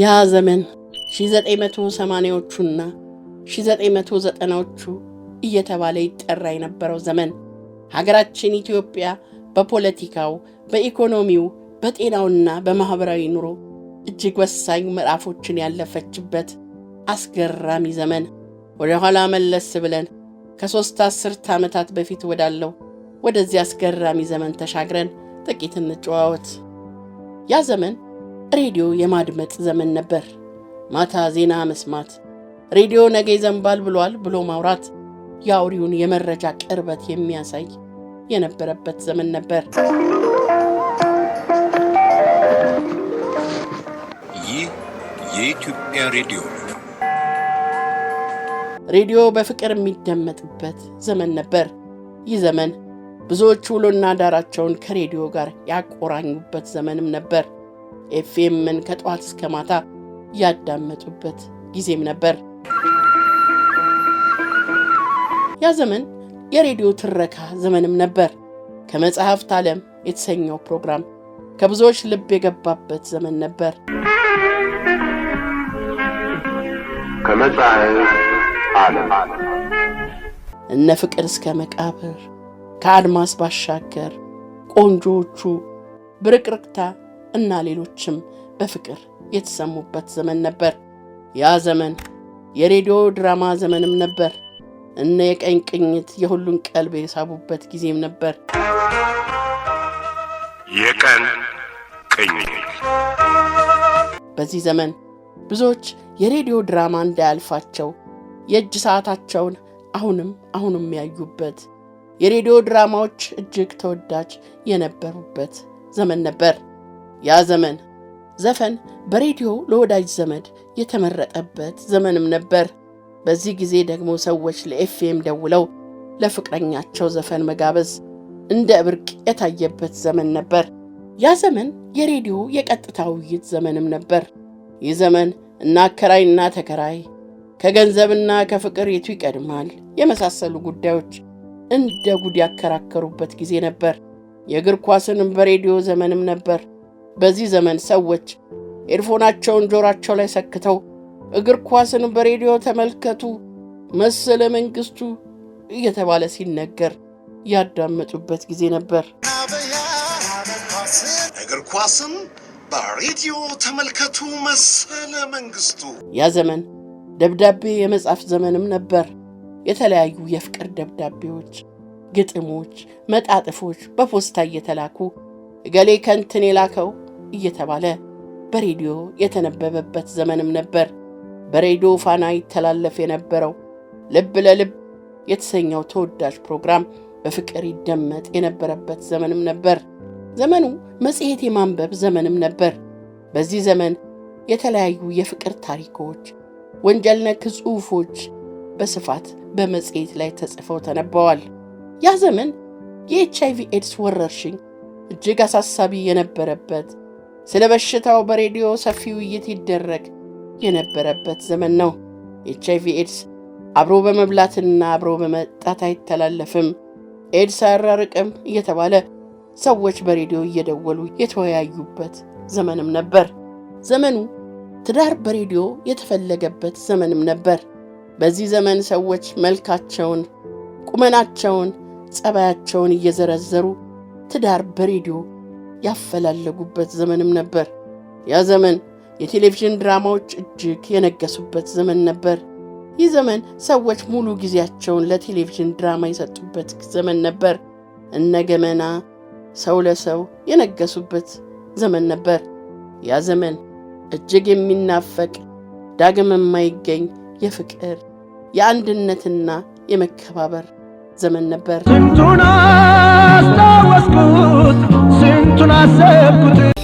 ያ ዘመን 1980ዎቹና 1990ዎቹ እየተባለ ይጠራ የነበረው ዘመን ሀገራችን ኢትዮጵያ በፖለቲካው፣ በኢኮኖሚው፣ በጤናውና በማህበራዊ ኑሮ እጅግ ወሳኝ ምዕራፎችን ያለፈችበት አስገራሚ ዘመን። ወደ ኋላ መለስ ብለን ከ3 አስርት ዓመታት በፊት ወደዚህ አስገራሚ ዘመን ተሻግረን ጥቂት እንጨዋወት። ያ ዘመን ሬዲዮ የማድመጥ ዘመን ነበር። ማታ ዜና መስማት፣ ሬዲዮ ነገ ይዘንባል ብሎ ማውራት የአውሪውን የመረጃ ቅርበት የሚያሳይ የነበረበት ዘመን ነበር። ይህ የኢትዮጵያ ሬዲዮ ሬዲዮ በፍቅር የሚደመጥበት ዘመን ነበር። ይህ ዘመን ብዙዎች ውሎና ዳራቸውን ከሬዲዮ ጋር ያቆራኙበት ዘመንም ነበር። ኤፍኤምን ከጠዋት እስከ ማታ ያዳመጡበት ጊዜም ነበር። ያ ዘመን የሬዲዮ ትረካ ዘመንም ነበር። ከመጽሐፍት ዓለም የተሰኘው ፕሮግራም ከብዙዎች ልብ የገባበት ዘመን ነበር። ከመጽሐፍት ዓለም እነ ፍቅር እስከ መቃብር፣ ከአድማስ ባሻገር፣ ቆንጆቹ፣ ብርቅርቅታ እና ሌሎችም በፍቅር የተሰሙበት ዘመን ነበር። ያ ዘመን የሬዲዮ ድራማ ዘመንም ነበር። እነ የቀኝ ቅኝት የሁሉን ቀልብ የሳቡበት ጊዜም ነበር። የቀን ቅኝት። በዚህ ዘመን ብዙዎች የሬዲዮ ድራማ እንዳያልፋቸው የእጅ ሰዓታቸውን አሁንም ያዩበት፣ የሬዲዮ ድራማዎች እጅግ ተወዳጅ የነበሩበት ዘመን ነበር። ያ ዘመን ዘፈን በሬዲዮ ለወዳጅ ዘመድ የተመረጠበት ዘመንም ነበር። በዚህ ጊዜ ደግሞ ሰዎች ለኤፍኤም ደውለው ለፍቅረኛቸው ዘፈን መጋበዝ እንደ ብርቅ የታየበት ዘመን ነበር። ያ ዘመን የሬዲዮ የቀጥታ ውይይት ዘመንም ነበር። ይህ ዘመን እና አከራይና ተከራይ፣ ከገንዘብና ከፍቅር የቱ ይቀድማል የመሳሰሉ ጉዳዮች እንደ ጉድ ያከራከሩበት ጊዜ ነበር። የእግር ኳስንም በሬዲዮ ዘመንም ነበር። በዚህ ዘመን ሰዎች ኤርፎናቸውን ጆሮአቸው ላይ ሰክተው እግር ኳስን በሬዲዮ ተመልከቱ፣ መሰለ መንግስቱ እየተባለ ሲነገር ያዳመጡበት ጊዜ ነበር። እግር ኳስን በሬዲዮ ተመልከቱ፣ መሰለ መንግስቱ። ያ ዘመን ደብዳቤ የመጻፍ ዘመንም ነበር። የተለያዩ የፍቅር ደብዳቤዎች፣ ግጥሞች፣ መጣጥፎች በፖስታ እየተላኩ እገሌ ከንትን የላከው እየተባለ በሬዲዮ የተነበበበት ዘመንም ነበር። በሬዲዮ ፋና ይተላለፍ የነበረው ልብ ለልብ የተሰኘው ተወዳጅ ፕሮግራም በፍቅር ይደመጥ የነበረበት ዘመንም ነበር። ዘመኑ መጽሔት የማንበብ ዘመንም ነበር። በዚህ ዘመን የተለያዩ የፍቅር ታሪኮች፣ ወንጀል ነክ ጽሑፎች በስፋት በመጽሔት ላይ ተጽፈው ተነበዋል። ያ ዘመን የኤችአይቪ ኤድስ ወረርሽኝ እጅግ አሳሳቢ የነበረበት፣ ስለ በሽታው በሬዲዮ ሰፊ ውይይት ይደረግ የነበረበት ዘመን ነው። ኤችአይቪ ኤድስ አብሮ በመብላትና አብሮ በመጠጣት አይተላለፍም፣ ኤድስ አያራርቅም እየተባለ ሰዎች በሬዲዮ እየደወሉ የተወያዩበት ዘመንም ነበር። ዘመኑ ትዳር በሬዲዮ የተፈለገበት ዘመንም ነበር። በዚህ ዘመን ሰዎች መልካቸውን፣ ቁመናቸውን፣ ጸባያቸውን እየዘረዘሩ ትዳር በሬዲዮ ያፈላለጉበት ዘመንም ነበር። ያ ዘመን የቴሌቪዥን ድራማዎች እጅግ የነገሱበት ዘመን ነበር። ይህ ዘመን ሰዎች ሙሉ ጊዜያቸውን ለቴሌቪዥን ድራማ የሰጡበት ዘመን ነበር። እነ ገመና፣ ሰው ለሰው የነገሱበት ዘመን ነበር። ያ ዘመን እጅግ የሚናፈቅ ዳግም የማይገኝ የፍቅር የአንድነትና የመከባበር ዘመን ነበር። ስንቱን አስታወስኩት፣ ስንቱን አሰብኩት።